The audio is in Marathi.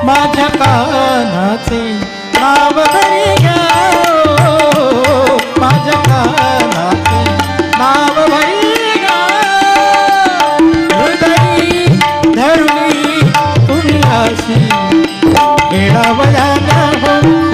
माझ्या कानाचे नाव भरी घ्या माझ्या कानाचे नाव भरी घ्या हृदयी धरुणी तुम्ही अशी खेळावया हो